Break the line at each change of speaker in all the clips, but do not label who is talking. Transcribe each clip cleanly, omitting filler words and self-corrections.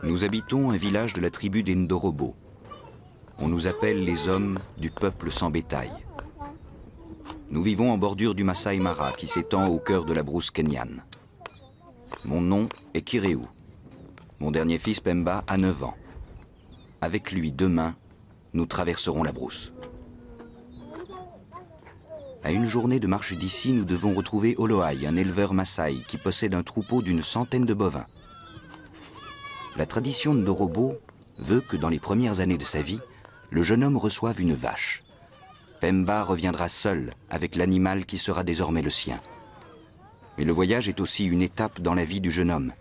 Nous habitons un village de la tribu des Ndorobo. On nous appelle les hommes du peuple sans bétail. Nous vivons en bordure du Masai Mara qui s'étend au cœur de la brousse kenyane. Mon nom est Kireu. Mon dernier fils Pemba a 9 ans. Avec lui, demain, nous traverserons la brousse. À une journée de marche d'ici, nous devons retrouver Olohai, un éleveur Maasai qui possède un troupeau d'une centaine de bovins. La tradition Ndorobo veut que dans les premières années de sa vie, le jeune homme reçoive une vache. Pemba reviendra seul avec l'animal qui sera désormais le sien. Mais le voyage est aussi une étape dans la vie du jeune homme.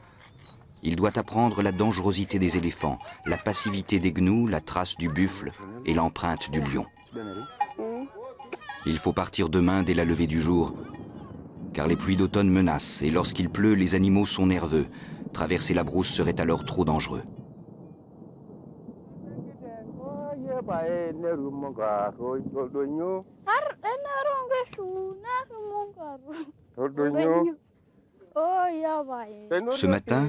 Il doit apprendre la dangerosité des éléphants, la passivité des gnous, la trace du buffle et l'empreinte du lion. Il faut partir demain dès la levée du jour, car les pluies d'automne menacent et lorsqu'il pleut, les animaux sont nerveux. Traverser la brousse serait alors trop dangereux. Ce matin,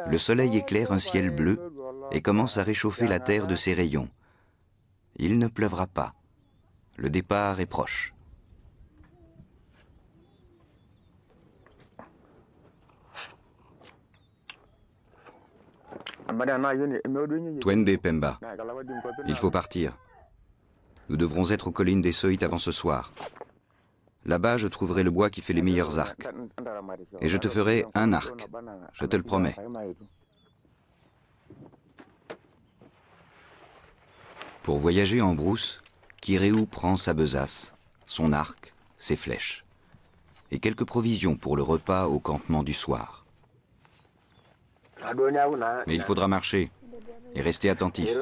le soleil éclaire un ciel bleu et commence à réchauffer la terre de ses rayons. Il ne pleuvra pas. Le départ est proche. Twende Pemba, il faut partir. Nous devrons être aux collines des Soit avant ce soir. Là-bas, je trouverai le bois qui fait les meilleurs arcs. Et je te ferai un arc, je te le promets. Pour voyager en brousse, Kireu prend sa besace, son arc, ses flèches, et quelques provisions pour le repas au campement du soir. Mais il faudra marcher et rester attentif.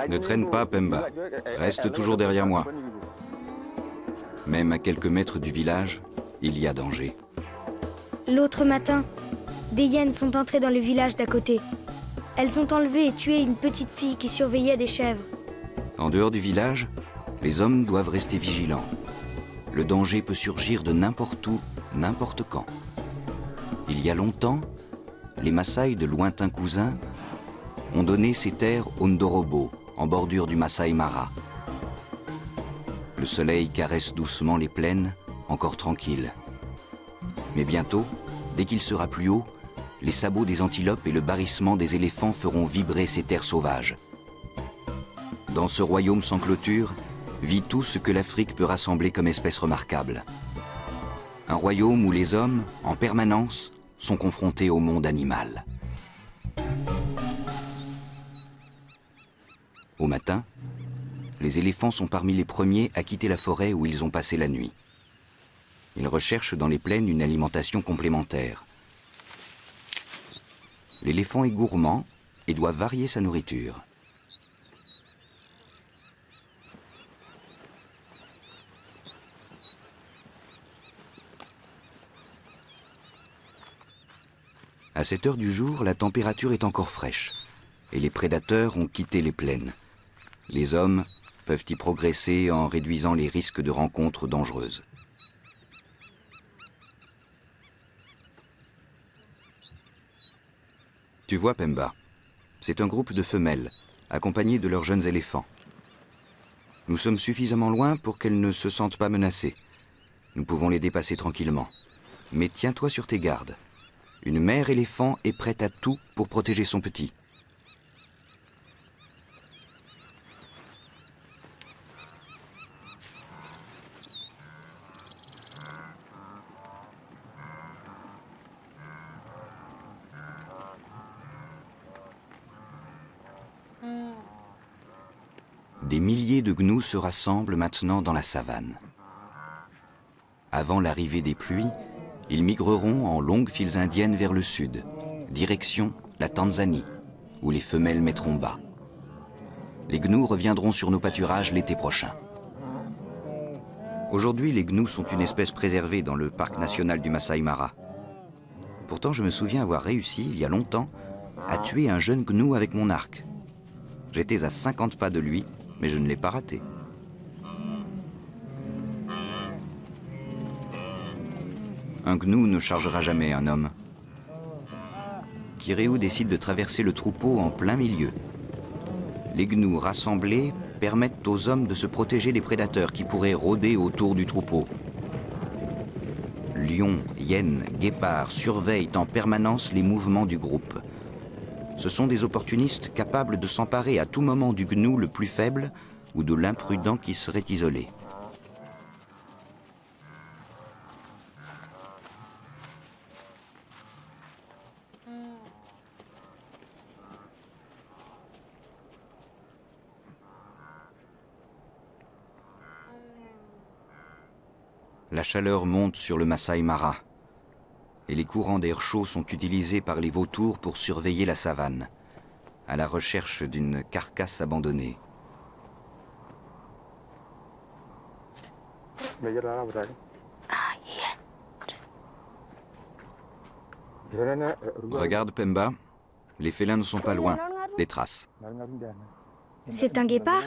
Ne traîne pas, Pemba. Reste toujours derrière moi. Même à quelques mètres du village, il y a danger.
L'autre matin, des hyènes sont entrées dans le village d'à côté. Elles ont enlevé et tué une petite fille qui surveillait des chèvres.
En dehors du village, les hommes doivent rester vigilants. Le danger peut surgir de n'importe où, n'importe quand. Il y a longtemps, les Maasai de lointains cousins ont donné ces terres aux Ndorobo, en bordure du Masai Mara. Le soleil caresse doucement les plaines, encore tranquilles. Mais bientôt, dès qu'il sera plus haut, les sabots des antilopes et le barrissement des éléphants feront vibrer ces terres sauvages. Dans ce royaume sans clôture, vit tout ce que l'Afrique peut rassembler comme espèce remarquable. Un royaume où les hommes, en permanence, sont confrontés au monde animal. Au matin, les éléphants sont parmi les premiers à quitter la forêt où ils ont passé la nuit. Ils recherchent dans les plaines une alimentation complémentaire. L'éléphant est gourmand et doit varier sa nourriture. À cette heure du jour, la température est encore fraîche et les prédateurs ont quitté les plaines. Les hommes peuvent y progresser en réduisant les risques de rencontres dangereuses. Tu vois, Pemba, c'est un groupe de femelles, accompagnées de leurs jeunes éléphants. Nous sommes suffisamment loin pour qu'elles ne se sentent pas menacées. Nous pouvons les dépasser tranquillement. Mais tiens-toi sur tes gardes. Une mère éléphant est prête à tout pour protéger son petit. Des milliers de gnous se rassemblent maintenant dans la savane. Avant l'arrivée des pluies, ils migreront en longues files indiennes vers le sud, direction la Tanzanie, où les femelles mettront bas. Les gnous reviendront sur nos pâturages l'été prochain. Aujourd'hui, les gnous sont une espèce préservée dans le parc national du Masai Mara. Pourtant, je me souviens avoir réussi, il y a longtemps, à tuer un jeune gnou avec mon arc. J'étais à 50 pas de lui, mais je ne l'ai pas raté. Un gnou ne chargera jamais un homme. Kireu décide de traverser le troupeau en plein milieu. Les gnous rassemblés permettent aux hommes de se protéger des prédateurs qui pourraient rôder autour du troupeau. Lions, hyènes, guépards surveillent en permanence les mouvements du groupe. Ce sont des opportunistes capables de s'emparer à tout moment du gnou le plus faible ou de l'imprudent qui serait isolé. La chaleur monte sur le Masai Mara et les courants d'air chaud sont utilisés par les vautours pour surveiller la savane, à la recherche d'une carcasse abandonnée. Regarde Pemba, les félins ne sont pas loin, des traces.
C'est un guépard?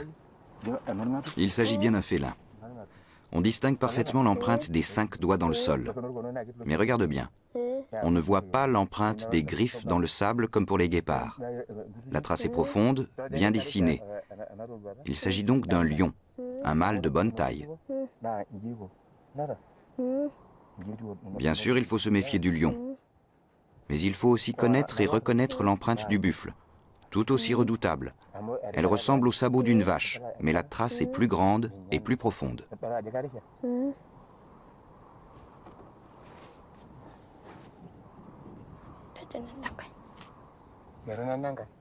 Il s'agit bien d'un félin. On distingue parfaitement l'empreinte des 5 doigts dans le sol. Mais regarde bien, on ne voit pas l'empreinte des griffes dans le sable comme pour les guépards. La trace est profonde, bien dessinée. Il s'agit donc d'un lion, un mâle de bonne taille. Bien sûr, il faut se méfier du lion. Mais il faut aussi connaître et reconnaître l'empreinte du buffle, tout aussi redoutable. Elle ressemble au sabot d'une vache, mais la trace est plus grande et plus profonde.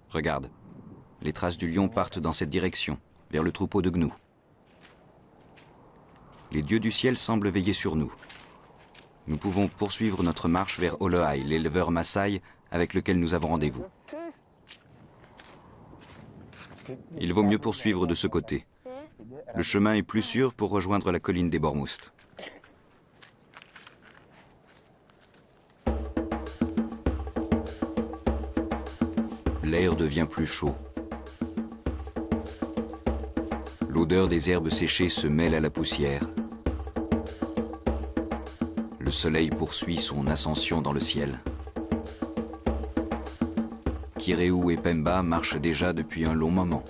Regarde, les traces du lion partent dans cette direction, vers le troupeau de gnous. Les dieux du ciel semblent veiller sur nous. Nous pouvons poursuivre notre marche vers Olohai, l'éleveur Maasai avec lequel nous avons rendez-vous. Il vaut mieux poursuivre de ce côté. Le chemin est plus sûr pour rejoindre la colline des Bormoustes. L'air devient plus chaud. L'odeur des herbes séchées se mêle à la poussière. Le soleil poursuit son ascension dans le ciel. Kireu et Pemba marchent déjà depuis un long moment.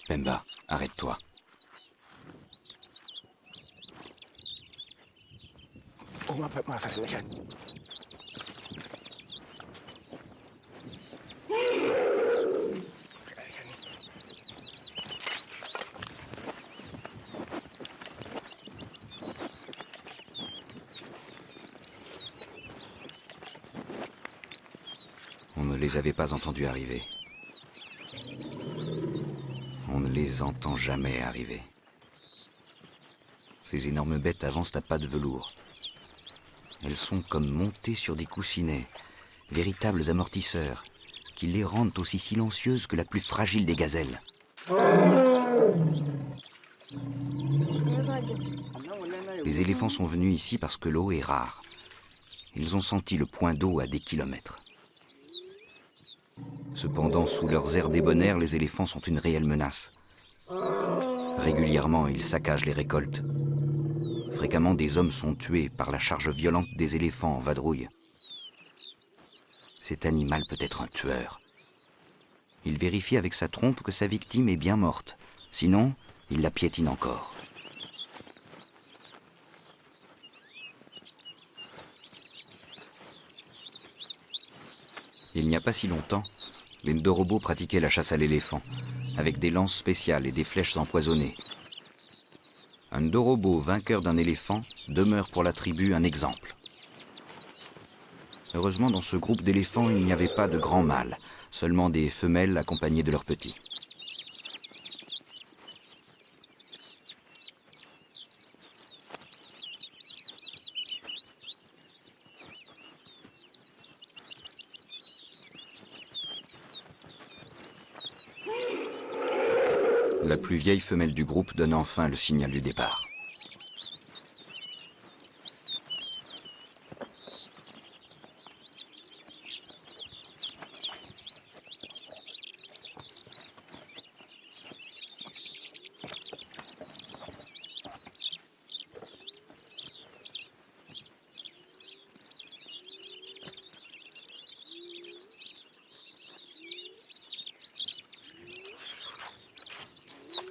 Pemba, arrête-toi. On ne les avait pas entendus arriver. On ne les entend jamais arriver. Ces énormes bêtes avancent à pas de velours. Elles sont comme montées sur des coussinets, véritables amortisseurs, qui les rendent aussi silencieuses que la plus fragile des gazelles. Les éléphants sont venus ici parce que l'eau est rare. Ils ont senti le point d'eau à des kilomètres. Cependant, sous leurs airs débonnaires, les éléphants sont une réelle menace. Régulièrement, ils saccagent les récoltes. Fréquemment, des hommes sont tués par la charge violente des éléphants en vadrouille. Cet animal peut être un tueur. Il vérifie avec sa trompe que sa victime est bien morte. Sinon, il la piétine encore. Il n'y a pas si longtemps, les Ndorobo pratiquaient la chasse à l'éléphant, avec des lances spéciales et des flèches empoisonnées. Un Ndorobo vainqueur d'un éléphant demeure pour la tribu un exemple. Heureusement, dans ce groupe d'éléphants, il n'y avait pas de grands mâles, seulement des femelles accompagnées de leurs petits. La plus vieille femelle du groupe donne enfin le signal du départ.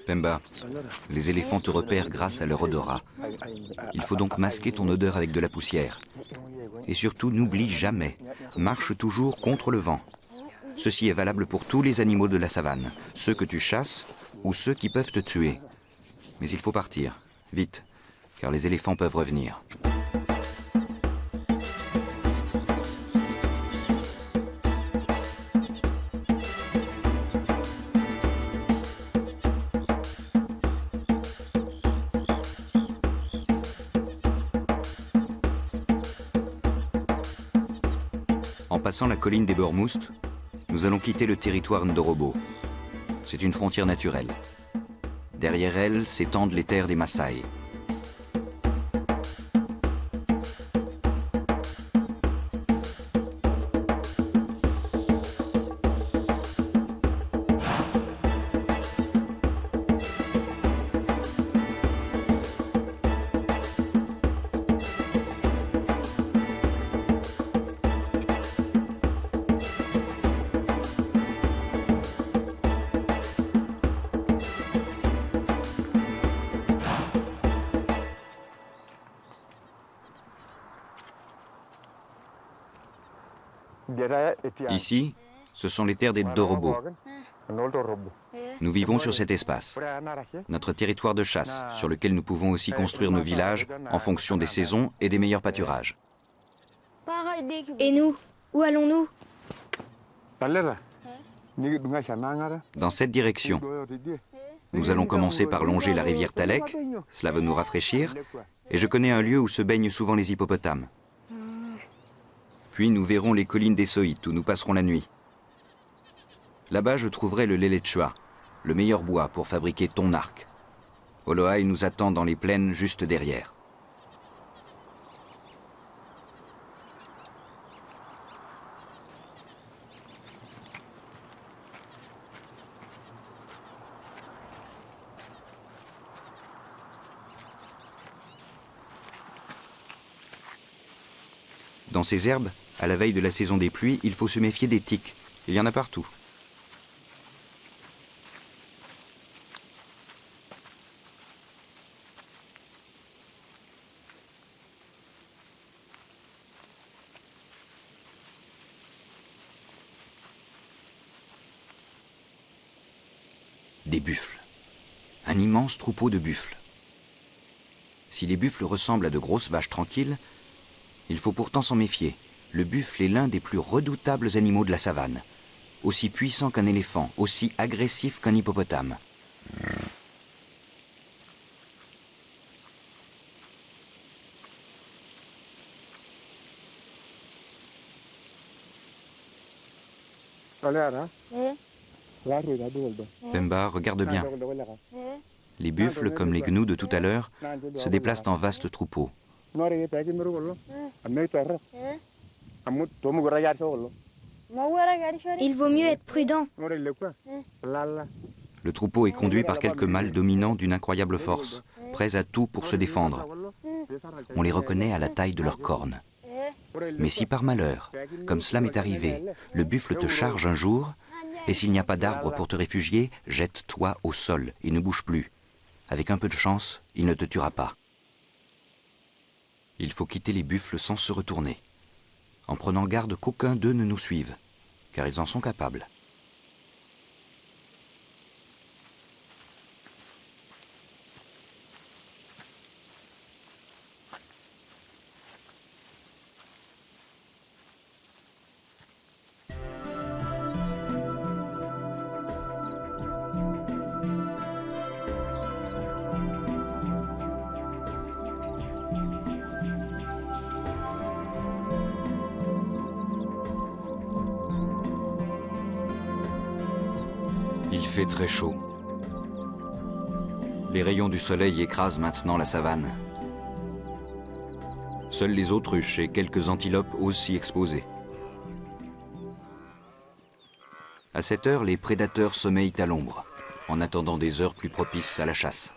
Pemba, les éléphants te repèrent grâce à leur odorat. Il faut donc masquer ton odeur avec de la poussière. Et surtout, n'oublie jamais, marche toujours contre le vent. Ceci est valable pour tous les animaux de la savane, ceux que tu chasses ou ceux qui peuvent te tuer. Mais il faut partir, vite, car les éléphants peuvent revenir. En passant la colline des Bormoust, nous allons quitter le territoire Ndorobo. C'est une frontière naturelle. Derrière elle s'étendent les terres des Maasai. Ici, ce sont les terres des Ndorobo. Nous vivons sur cet espace, notre territoire de chasse, sur lequel nous pouvons aussi construire nos villages en fonction des saisons et des meilleurs pâturages.
Et nous, où allons-nous?
Dans cette direction, nous allons commencer par longer la rivière Talek, cela va nous rafraîchir, et je connais un lieu où se baignent souvent les hippopotames. Puis nous verrons les collines des Soïtes où nous passerons la nuit. Là-bas, je trouverai le Lelechua, le meilleur bois pour fabriquer ton arc. Olohai nous attend dans les plaines juste derrière. Dans ces herbes, à la veille de la saison des pluies, il faut se méfier des tiques. Il y en a partout. Des buffles. Un immense troupeau de buffles. Si les buffles ressemblent à de grosses vaches tranquilles, il faut pourtant s'en méfier. Le buffle est l'un des plus redoutables animaux de la savane. Aussi puissant qu'un éléphant, aussi agressif qu'un hippopotame. Pemba, regarde bien. Les buffles, comme les gnous de tout à l'heure, se déplacent en vastes troupeaux.
Il vaut mieux être prudent.
Le troupeau est conduit par quelques mâles dominants d'une incroyable force, prêts à tout pour se défendre. On les reconnaît à la taille de leurs cornes. Mais si par malheur, comme cela m'est arrivé, le buffle te charge un jour, et s'il n'y a pas d'arbre pour te réfugier, jette-toi au sol et ne bouge plus. Avec un peu de chance, il ne te tuera pas. Il faut quitter les buffles sans se retourner, en prenant garde qu'aucun d'eux ne nous suive, car ils en sont capables. fait très chaud. Les rayons du soleil écrasent maintenant la savane. Seules les autruches et quelques antilopes osent s'y exposer. À cette heure, les prédateurs sommeillent à l'ombre, en attendant des heures plus propices à la chasse.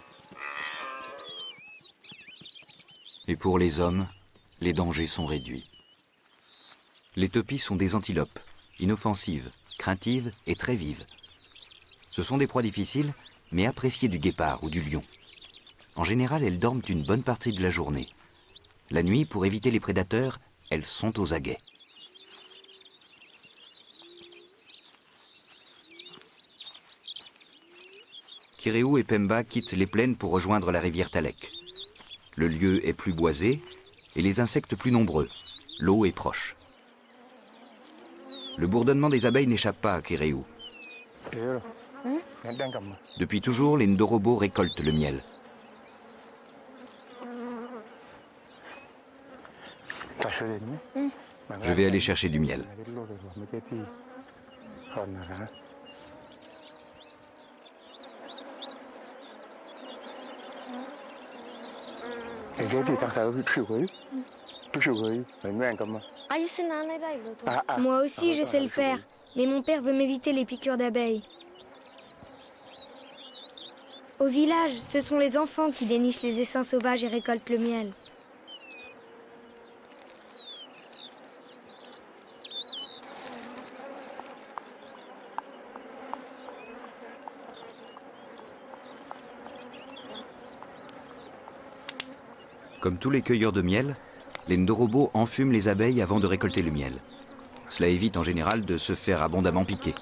Et pour les hommes, les dangers sont réduits. Les topis sont des antilopes, inoffensives, craintives et très vives. Ce sont des proies difficiles, mais appréciées du guépard ou du lion. En général, elles dorment une bonne partie de la journée. La nuit, pour éviter les prédateurs, elles sont aux aguets. Kireu et Pemba quittent les plaines pour rejoindre la rivière Talek. Le lieu est plus boisé et les insectes plus nombreux. L'eau est proche. Le bourdonnement des abeilles n'échappe pas à Kireu. Depuis toujours, les Ndorobo récoltent le miel. Je vais aller chercher du miel.
Moi aussi, je sais le faire, mais mon père veut m'éviter les piqûres d'abeilles. Au village, ce sont les enfants qui dénichent les essaims sauvages et récoltent le miel.
Comme tous les cueilleurs de miel, les Ndorobo enfument les abeilles avant de récolter le miel. Cela évite en général de se faire abondamment piquer.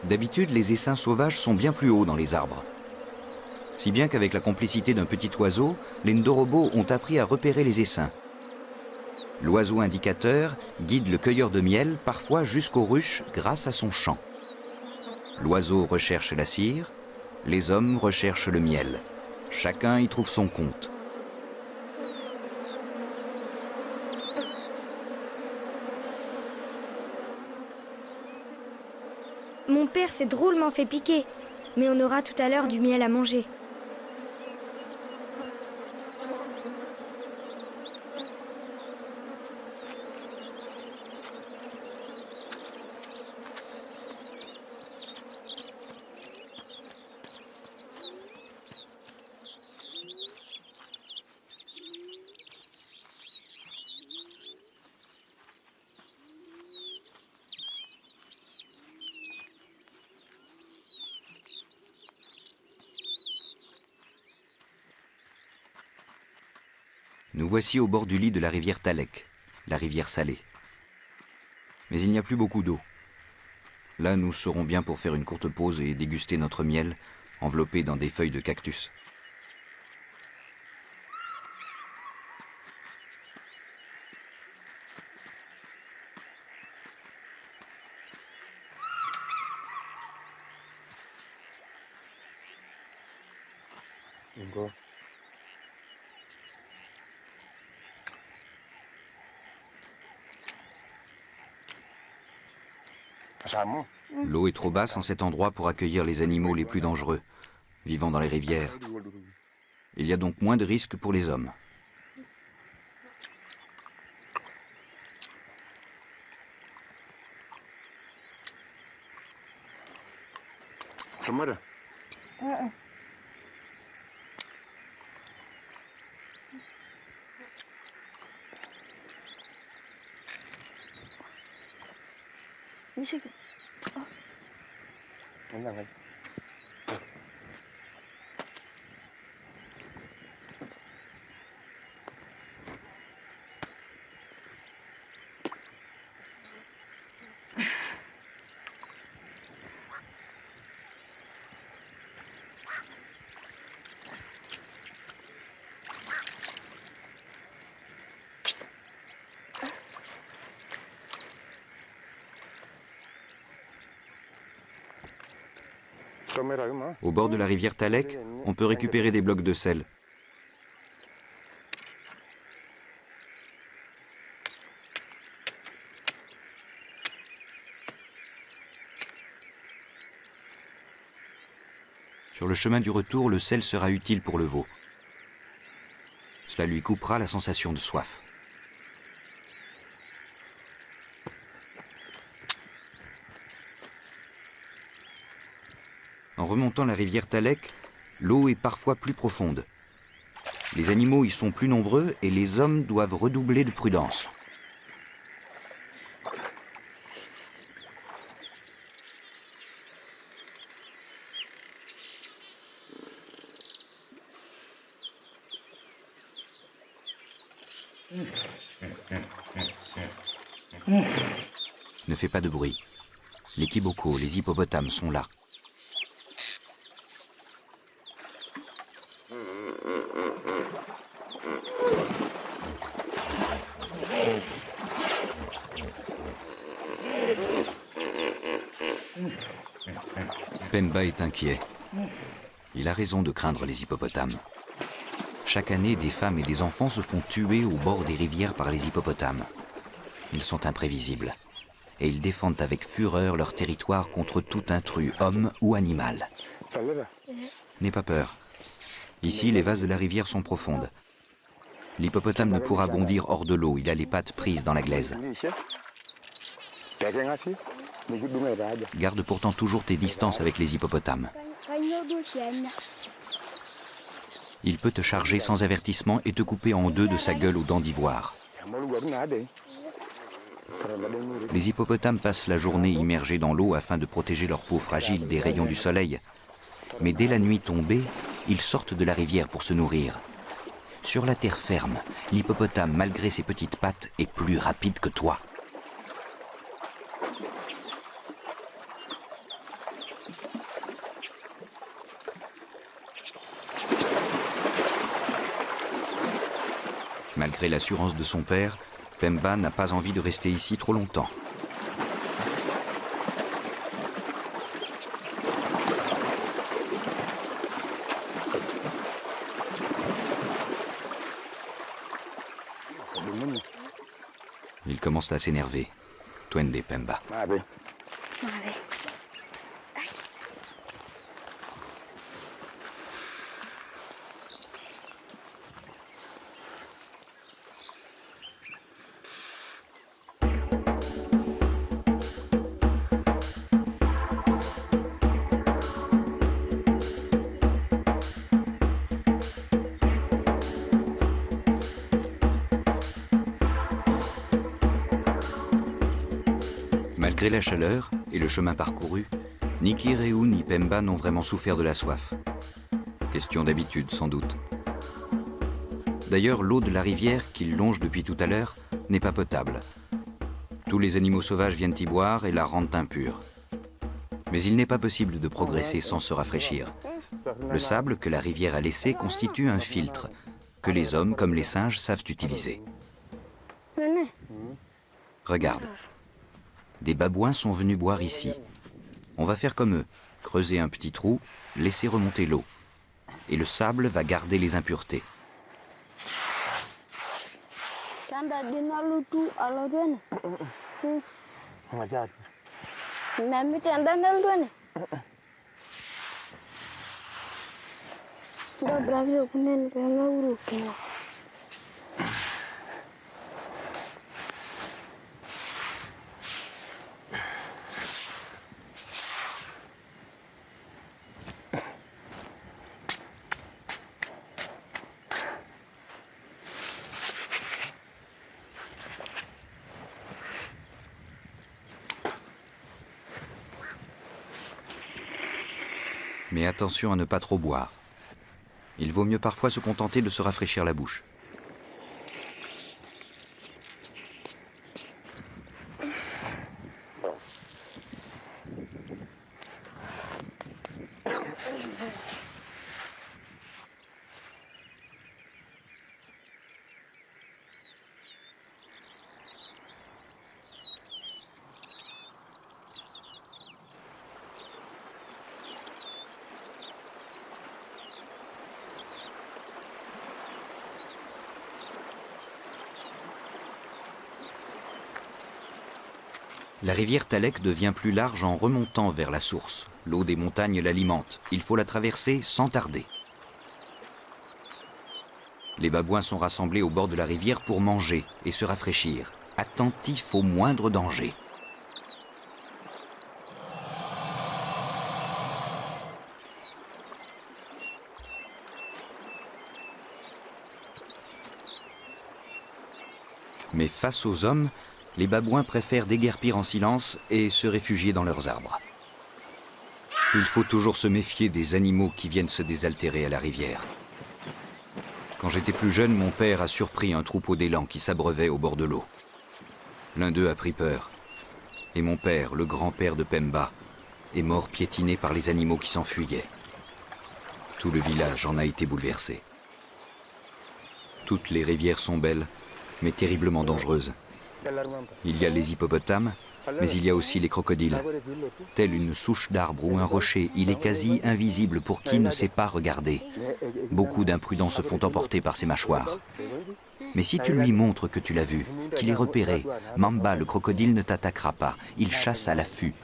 D'habitude, les essaims sauvages sont bien plus hauts dans les arbres. Si bien qu'avec la complicité d'un petit oiseau, les Ndorobo ont appris à repérer les essaims. L'oiseau indicateur guide le cueilleur de miel parfois jusqu'aux ruches grâce à son chant. L'oiseau recherche la cire, les hommes recherchent le miel. Chacun y trouve son compte.
Mon père s'est drôlement fait piquer, mais on aura tout à l'heure du miel à manger.
Nous voici au bord du lit de la rivière Talek, la rivière salée. Mais il n'y a plus beaucoup d'eau. Là, nous serons bien pour faire une courte pause et déguster notre miel, enveloppé dans des feuilles de cactus. L'eau est trop basse en cet endroit pour accueillir les animaux les plus dangereux, vivant dans les rivières. Il y a donc moins de risques pour les hommes. Au bord de la rivière Talek, on peut récupérer des blocs de sel. Sur le chemin du retour, le sel sera utile pour le veau. Cela lui coupera la sensation de soif. En remontant la rivière Talek, l'eau est parfois plus profonde. Les animaux y sont plus nombreux et les hommes doivent redoubler de prudence. Ne fais pas de bruit. Les kibokos, les hippopotames sont là. Pemba est inquiet. Il a raison de craindre les hippopotames. Chaque année, des femmes et des enfants se font tuer au bord des rivières par les hippopotames. Ils sont imprévisibles et ils défendent avec fureur leur territoire contre tout intrus, homme ou animal. N'aie pas peur. Ici, les vases de la rivière sont profondes. L'hippopotame ne pourra bondir hors de l'eau, il a les pattes prises dans la glaise. Garde pourtant toujours tes distances avec les hippopotames. Il peut te charger sans avertissement et te couper en deux de sa gueule aux dents d'ivoire. Les hippopotames passent la journée immergés dans l'eau afin de protéger leur peau fragile des rayons du soleil. Mais dès la nuit tombée, ils sortent de la rivière pour se nourrir. Sur la terre ferme, l'hippopotame, malgré ses petites pattes, est plus rapide que toi. Malgré l'assurance de son père, Pemba n'a pas envie de rester ici trop longtemps. Il commence à s'énerver. Twende Pemba. Malgré la chaleur et le chemin parcouru, ni Kireu ni Pemba n'ont vraiment souffert de la soif. Question d'habitude, sans doute. D'ailleurs, l'eau de la rivière qu'ils longent depuis tout à l'heure n'est pas potable. Tous les animaux sauvages viennent y boire et la rendent impure. Mais il n'est pas possible de progresser sans se rafraîchir. Le sable que la rivière a laissé constitue un filtre que les hommes, comme les singes, savent utiliser. Regarde. Des babouins sont venus boire ici. On va faire comme eux, creuser un petit trou, laisser remonter l'eau. Et le sable va garder les impuretés. Mais attention à ne pas trop boire. Il vaut mieux parfois se contenter de se rafraîchir la bouche. La rivière Talek devient plus large en remontant vers la source. L'eau des montagnes l'alimente. Il faut la traverser sans tarder. Les babouins sont rassemblés au bord de la rivière pour manger et se rafraîchir, attentifs au moindre danger. Mais face aux hommes, les babouins préfèrent déguerpir en silence et se réfugier dans leurs arbres. Il faut toujours se méfier des animaux qui viennent se désaltérer à la rivière. Quand j'étais plus jeune, mon père a surpris un troupeau d'élans qui s'abreuvait au bord de l'eau. L'un d'eux a pris peur. Et mon père, le grand-père de Pemba, est mort piétiné par les animaux qui s'enfuyaient. Tout le village en a été bouleversé. Toutes les rivières sont belles, mais terriblement dangereuses. Il y a les hippopotames, mais il y a aussi les crocodiles. Tel une souche d'arbre ou un rocher, il est quasi invisible pour qui ne sait pas regarder. Beaucoup d'imprudents se font emporter par ses mâchoires. Mais si tu lui montres que tu l'as vu, qu'il est repéré, Mamba, le crocodile, ne t'attaquera pas. Il chasse à l'affût.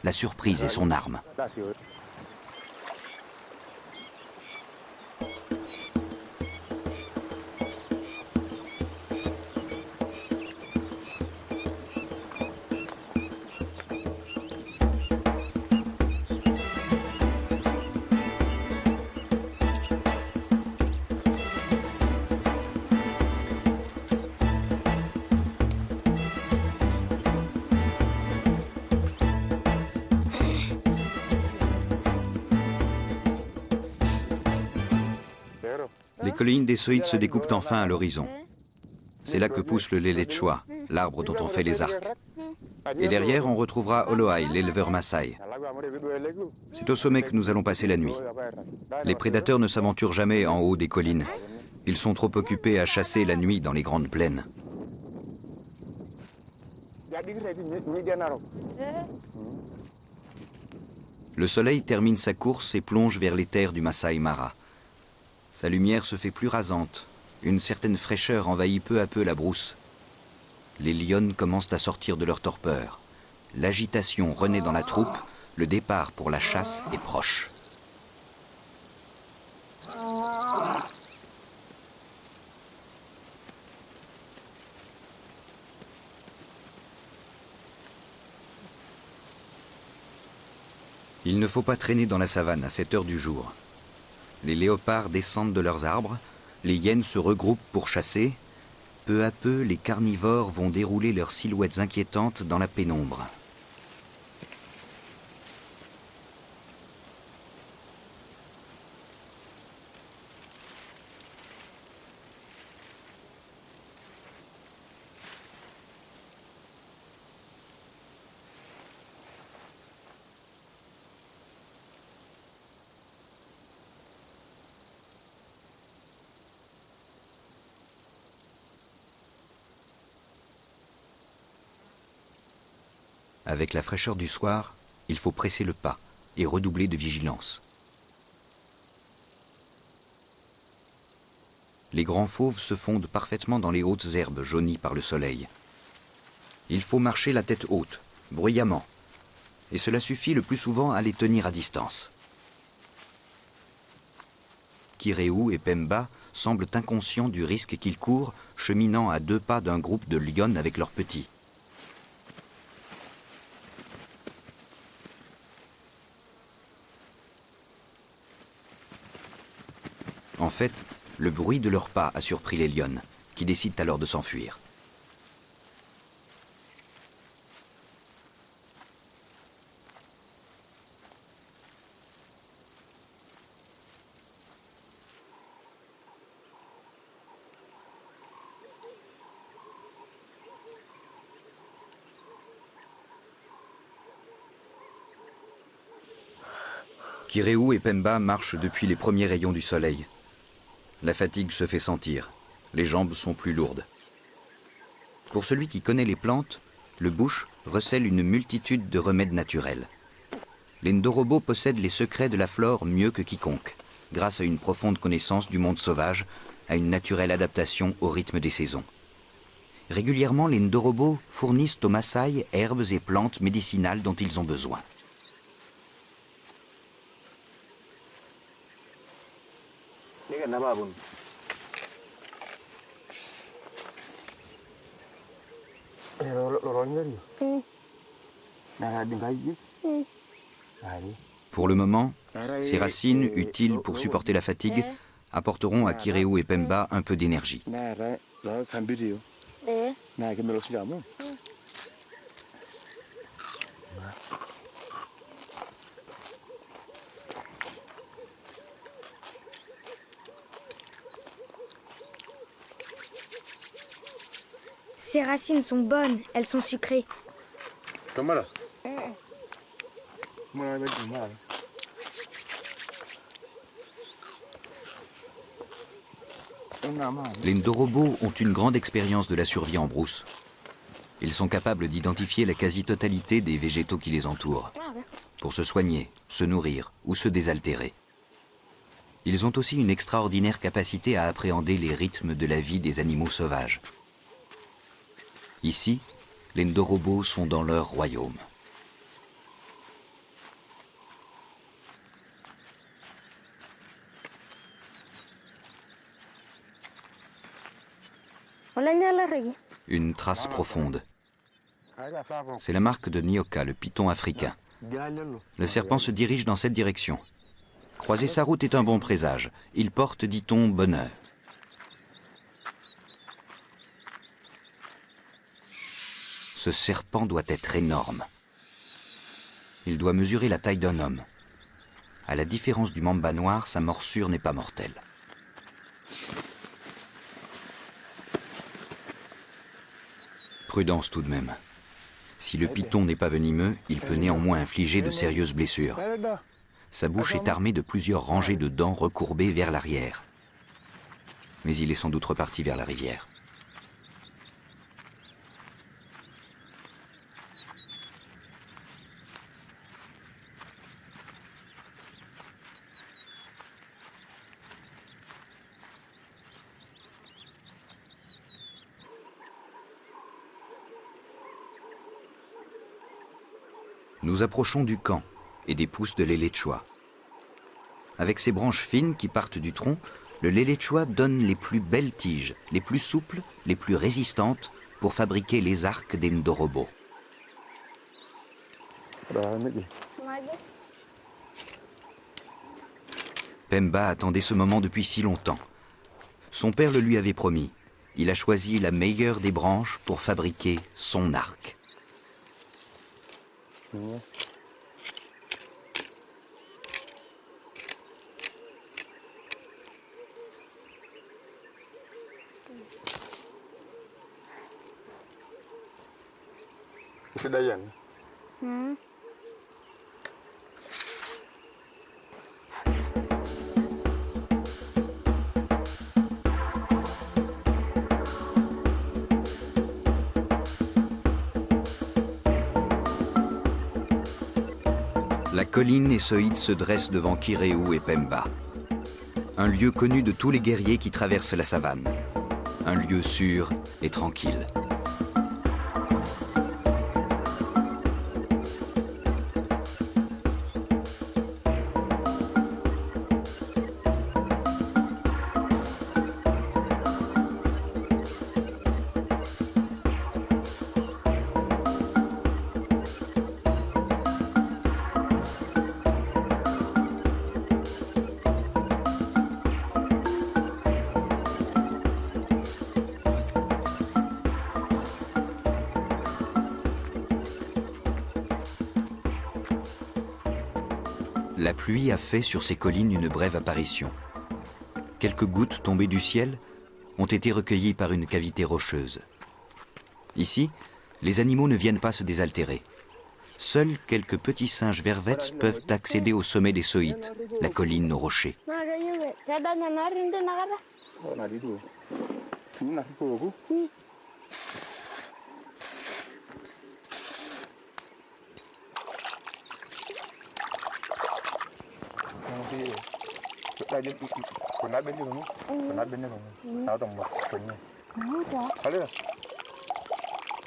La surprise est son arme. Les collines des Soïdes se découpent enfin à l'horizon. C'est là que pousse le Lelechoa, l'arbre dont on fait les arcs. Et derrière, on retrouvera Olohai, l'éleveur Maasai. C'est au sommet que nous allons passer la nuit. Les prédateurs ne s'aventurent jamais en haut des collines. Ils sont trop occupés à chasser la nuit dans les grandes plaines. Le soleil termine sa course et plonge vers les terres du Masai Mara. Sa lumière se fait plus rasante. Une certaine fraîcheur envahit peu à peu la brousse. Les lionnes commencent à sortir de leur torpeur. L'agitation renaît dans la troupe. Le départ pour la chasse est proche. Il ne faut pas traîner dans la savane à cette heure du jour. Les léopards descendent de leurs arbres, les hyènes se regroupent pour chasser. Peu à peu, les carnivores vont dérouler leurs silhouettes inquiétantes dans la pénombre. Avec la fraîcheur du soir, il faut presser le pas et redoubler de vigilance. Les grands fauves se fondent parfaitement dans les hautes herbes jaunies par le soleil. Il faut marcher la tête haute, bruyamment, et cela suffit le plus souvent à les tenir à distance. Kirewu et Pemba semblent inconscients du risque qu'ils courent, cheminant à 2 pas d'un groupe de lionnes avec leurs petits. En fait, le bruit de leurs pas a surpris les lionnes, qui décident alors de s'enfuir. Kirewu et Pemba marchent depuis les premiers rayons du soleil. La fatigue se fait sentir, les jambes sont plus lourdes. Pour celui qui connaît les plantes, le bush recèle une multitude de remèdes naturels. Les Ndorobo possèdent les secrets de la flore mieux que quiconque, grâce à une profonde connaissance du monde sauvage, à une naturelle adaptation au rythme des saisons. Régulièrement, les Ndorobo fournissent aux Maasai herbes et plantes médicinales dont ils ont besoin. Pour le moment, ces racines, utiles pour supporter la fatigue, apporteront à Kireu et Pemba un peu d'énergie.
Ces racines sont bonnes, elles sont sucrées.
Les Ndorobo ont une grande expérience de la survie en brousse. Ils sont capables d'identifier la quasi-totalité des végétaux qui les entourent, pour se soigner, se nourrir ou se désaltérer. Ils ont aussi une extraordinaire capacité à appréhender les rythmes de la vie des animaux sauvages. Ici, les Ndorobo sont dans leur royaume. Une trace profonde. C'est la marque de Nyoka, le python africain. Le serpent se dirige dans cette direction. Croiser sa route est un bon présage. Il porte, dit-on, bonheur. Ce serpent doit être énorme. Il doit mesurer la taille d'un homme. À la différence du mamba noir, sa morsure n'est pas mortelle. Prudence tout de même. Si le python n'est pas venimeux, il peut néanmoins infliger de sérieuses blessures. Sa bouche est armée de plusieurs rangées de dents recourbées vers l'arrière. Mais il est sans doute reparti vers la rivière. Nous approchons du camp et des pousses de l'Éléchoua. Avec ses branches fines qui partent du tronc, le Léléchoua donne les plus belles tiges, les plus souples, les plus résistantes pour fabriquer les arcs des Ndorobo. Pemba attendait ce moment depuis si longtemps. Son père le lui avait promis. Il a choisi la meilleure des branches pour fabriquer son arc.
C'est Dayan.
La colline Essoïde se dresse devant Kireu et Pemba. Un lieu connu de tous les guerriers qui traversent la savane. Un lieu sûr et tranquille. La pluie a fait sur ces collines une brève apparition. Quelques gouttes tombées du ciel ont été recueillies par une cavité rocheuse. Ici, les animaux ne viennent pas se désaltérer. Seuls quelques petits singes vervets peuvent accéder au sommet des Soïtes, la colline aux rochers.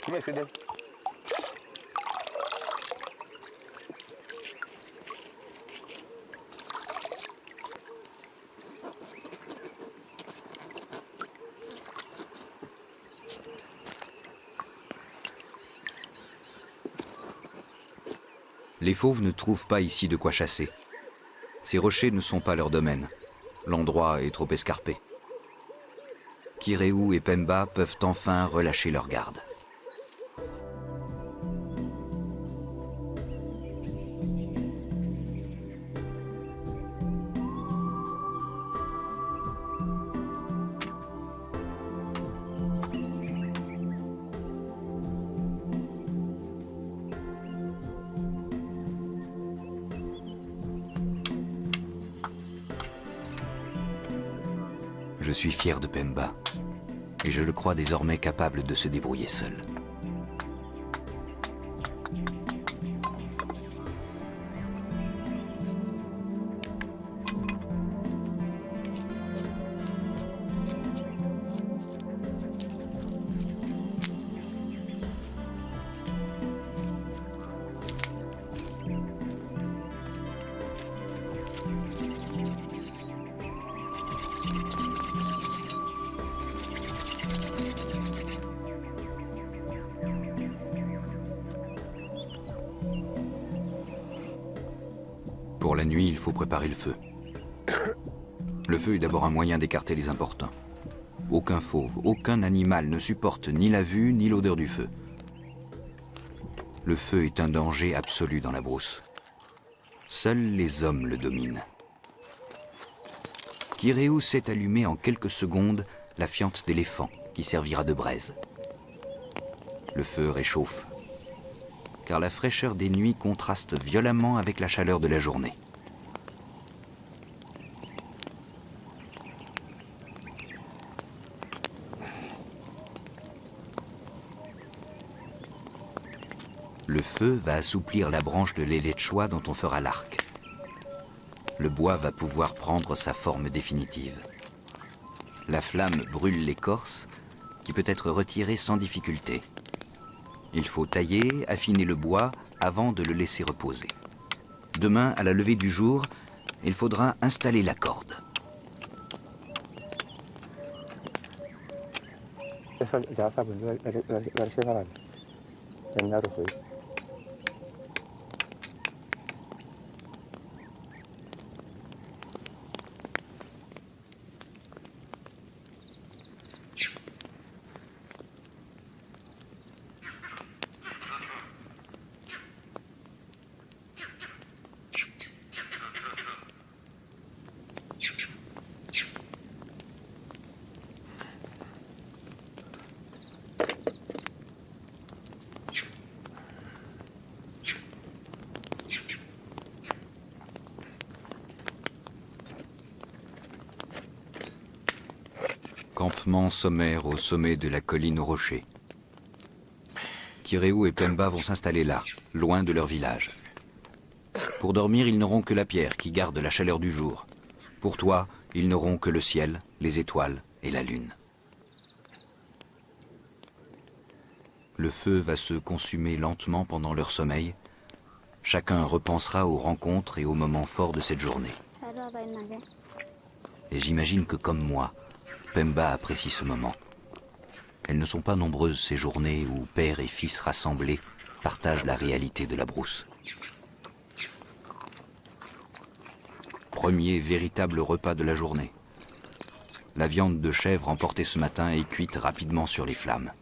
Yes, we did.
Les fauves ne trouvent pas ici de quoi chasser. Ces rochers ne sont pas leur domaine. L'endroit est trop escarpé. Kireu et Pemba peuvent enfin relâcher leur garde. Je suis fier de Pemba, et je le crois désormais capable de se débrouiller seul. Pour la nuit, il faut préparer le feu. Le feu est d'abord un moyen d'écarter les importuns. Aucun fauve, aucun animal ne supporte ni la vue ni l'odeur du feu. Le feu est un danger absolu dans la brousse. Seuls les hommes le dominent. Kireu sait allumer en quelques secondes la fiente d'éléphant qui servira de braise. Le feu réchauffe, car la fraîcheur des nuits contraste violemment avec la chaleur de la journée. Le feu va assouplir la branche de l'éléchois dont on fera l'arc. Le bois va pouvoir prendre sa forme définitive. La flamme brûle l'écorce, qui peut être retirée sans difficulté. Il faut tailler, affiner le bois avant de le laisser reposer. Demain, à la levée du jour, il faudra installer la corde. Campement sommaire au sommet de la colline aux rochers. Kireu et Pemba vont s'installer là, loin de leur village. Pour dormir, ils n'auront que la pierre qui garde la chaleur du jour. Pour toi, ils n'auront que le ciel, les étoiles et la lune. Le feu va se consumer lentement pendant leur sommeil. Chacun repensera aux rencontres et aux moments forts de cette journée. Et j'imagine que comme moi, Pemba apprécie ce moment. Elles ne sont pas nombreuses ces journées où père et fils rassemblés partagent la réalité de la brousse. Premier véritable repas de la journée. La viande de chèvre emportée ce matin est cuite rapidement sur les flammes.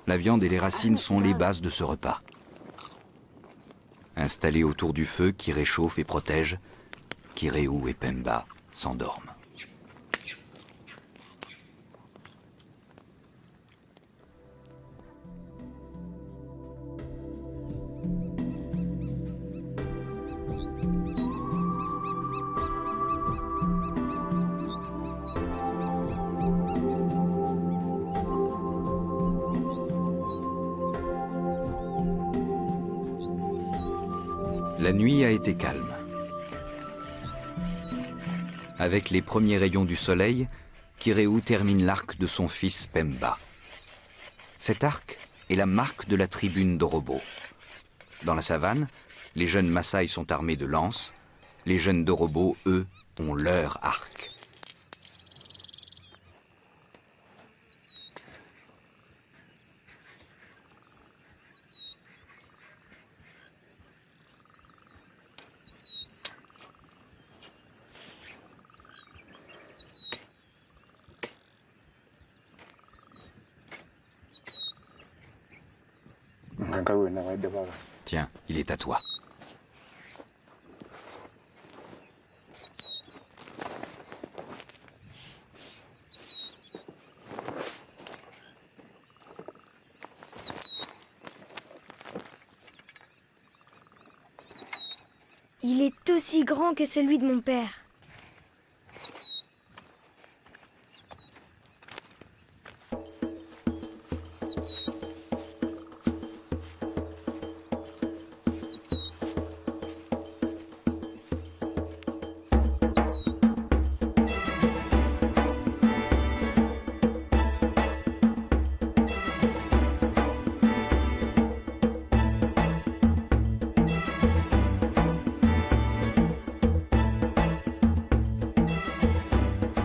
La viande et les racines sont les bases de ce repas. Installés autour du feu qui réchauffe et protège, Kireu et Pemba s'endorment. La nuit a été calme. Avec les premiers rayons du soleil, Kireu termine l'arc de son fils Pemba. Cet arc est la marque de la tribu Ndorobo. Dans la savane, les jeunes Maasai sont armés de lances. Les jeunes Ndorobo, eux, ont leur arc. Tiens, il est à toi.
Il est aussi grand que celui de mon père.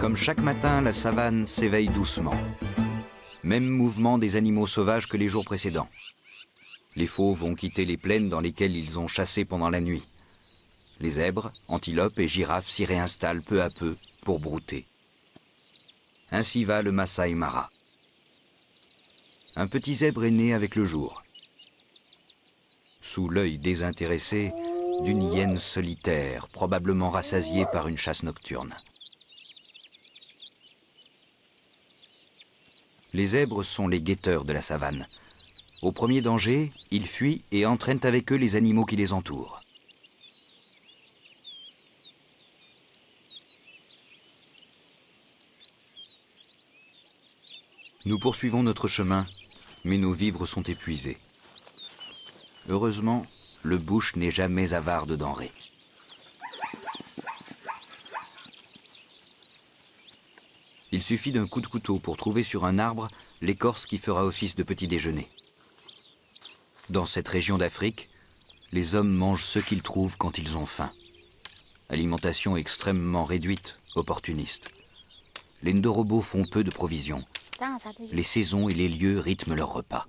Comme chaque matin, la savane s'éveille doucement. Même mouvement des animaux sauvages que les jours précédents. Les fauves vont quitter les plaines dans lesquelles ils ont chassé pendant la nuit. Les zèbres, antilopes et girafes s'y réinstallent peu à peu pour brouter. Ainsi va le Masai Mara. Un petit zèbre est né avec le jour. Sous l'œil désintéressé d'une hyène solitaire, probablement rassasiée par une chasse nocturne. Les zèbres sont les guetteurs de la savane. Au premier danger, ils fuient et entraînent avec eux les animaux qui les entourent. Nous poursuivons notre chemin, mais nos vivres sont épuisés. Heureusement, le bush n'est jamais avare de denrées. Il suffit d'un coup de couteau pour trouver sur un arbre l'écorce qui fera office de petit déjeuner. Dans cette région d'Afrique, les hommes mangent ce qu'ils trouvent quand ils ont faim. Alimentation extrêmement réduite, opportuniste. Les Ndorobo font peu de provisions. Les saisons et les lieux rythment leurs repas.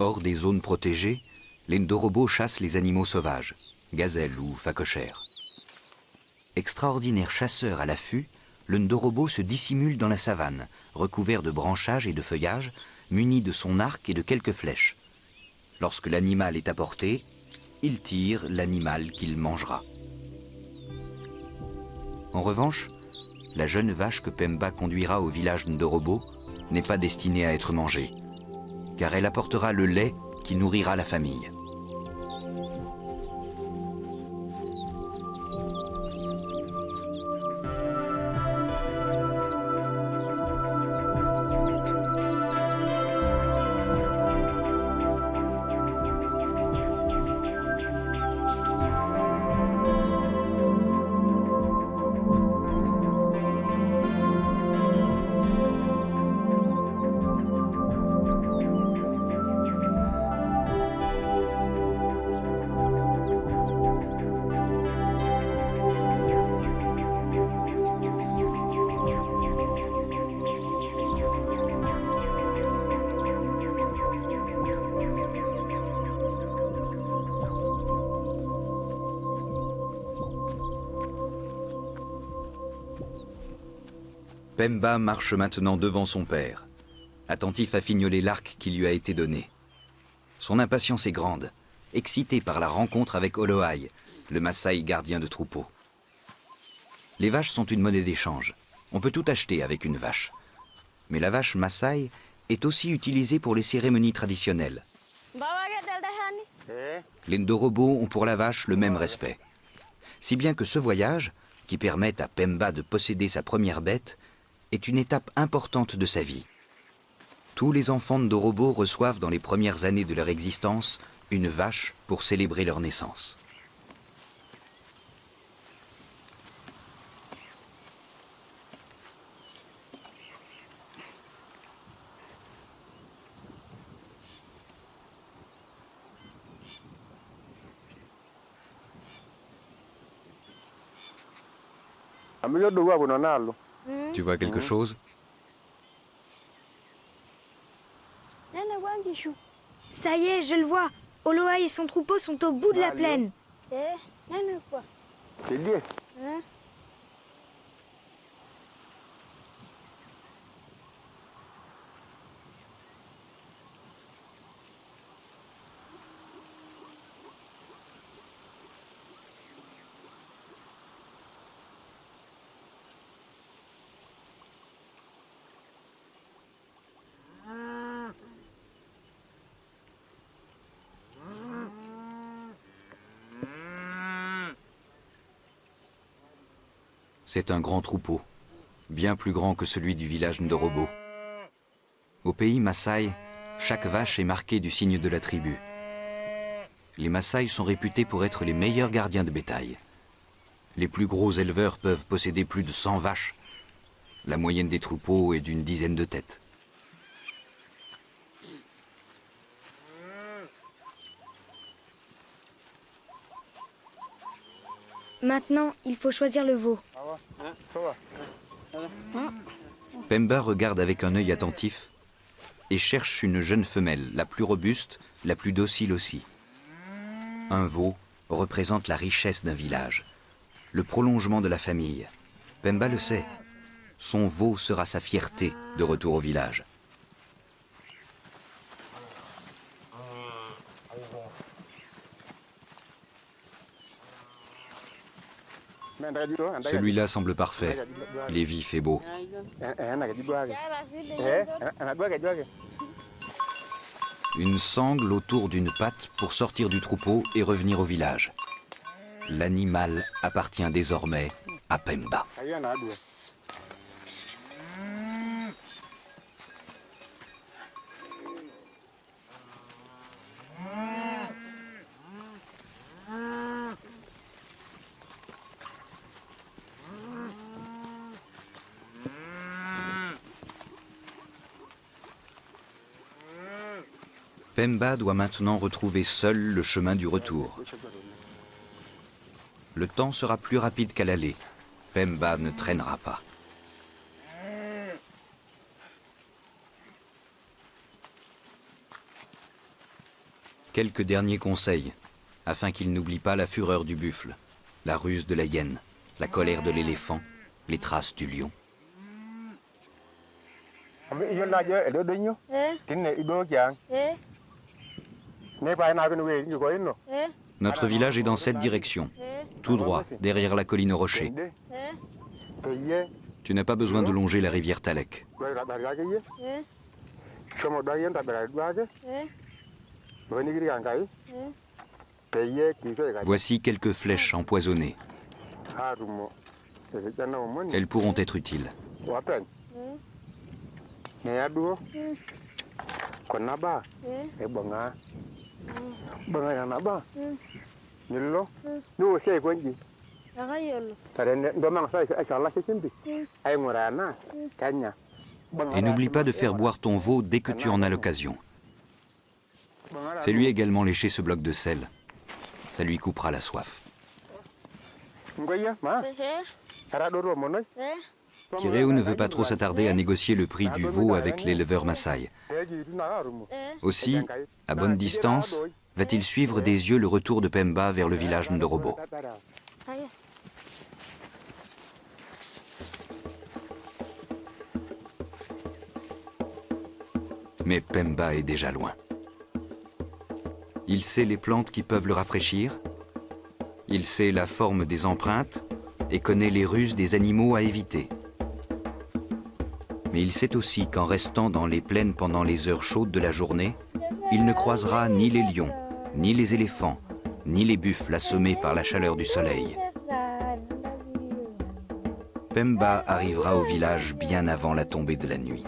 Hors des zones protégées, les Ndorobo chassent les animaux sauvages, gazelles ou phacochères. Extraordinaire chasseur à l'affût, le Ndorobo se dissimule dans la savane, recouvert de branchages et de feuillages, muni de son arc et de quelques flèches. Lorsque l'animal est à portée, il tire l'animal qu'il mangera. En revanche, la jeune vache que Pemba conduira au village Ndorobo n'est pas destinée à être mangée, car elle apportera le lait qui nourrira la famille. Pemba marche maintenant devant son père, attentif à fignoler l'arc qui lui a été donné. Son impatience est grande, excité par la rencontre avec Olohai, le Maasai gardien de troupeau. Les vaches sont une monnaie d'échange. On peut tout acheter avec une vache. Mais la vache Maasai est aussi utilisée pour les cérémonies traditionnelles. Les Ndorobo ont pour la vache le même respect. Si bien que ce voyage, qui permet à Pemba de posséder sa première bête, est une étape importante de sa vie. Tous les enfants Ndorobo reçoivent dans les premières années de leur existence une vache pour célébrer leur naissance. Tu vois quelque chose?
Ça y est, je le vois. Olohai et son troupeau sont au bout de la plaine.
C'est un grand troupeau, bien plus grand que celui du village Ndorobo. Au pays Maasai, chaque vache est marquée du signe de la tribu. Les Maasai sont réputés pour être les meilleurs gardiens de bétail. Les plus gros éleveurs peuvent posséder plus de 100 vaches. La moyenne des troupeaux est d'une dizaine de têtes.
Maintenant, il faut choisir le veau.
Pemba regarde avec un œil attentif et cherche une jeune femelle, la plus robuste, la plus docile aussi. Un veau représente la richesse d'un village, le prolongement de la famille. Pemba le sait, son veau sera sa fierté de retour au village. Celui-là semble parfait. Il est vif et beau. Une sangle autour d'une patte pour sortir du troupeau et revenir au village. L'animal appartient désormais à Pemba. Pemba doit maintenant retrouver seul le chemin du retour. Le temps sera plus rapide qu'à l'aller. Pemba ne traînera pas. Quelques derniers conseils, afin qu'il n'oublie pas la fureur du buffle, la ruse de la hyène, la colère de l'éléphant, les traces du lion. Notre village est dans cette direction, tout droit, derrière la colline aux rochers. Tu n'as pas besoin de longer la rivière Talek. Voici quelques flèches empoisonnées. Elles pourront être utiles. Et n'oublie pas de faire boire ton veau dès que tu en as l'occasion. Fais-lui également lécher ce bloc de sel. Ça lui coupera la soif. Kireo ne veut pas trop s'attarder à négocier le prix du veau avec l'éleveur Maasai. Aussi, à bonne distance, va-t-il suivre des yeux le retour de Pemba vers le village Ndorobo. Mais Pemba est déjà loin. Il sait les plantes qui peuvent le rafraîchir, il sait la forme des empreintes et connaît les ruses des animaux à éviter. Mais il sait aussi qu'en restant dans les plaines pendant les heures chaudes de la journée, il ne croisera ni les lions, ni les éléphants, ni les buffles assommés par la chaleur du soleil. Pemba arrivera au village bien avant la tombée de la nuit.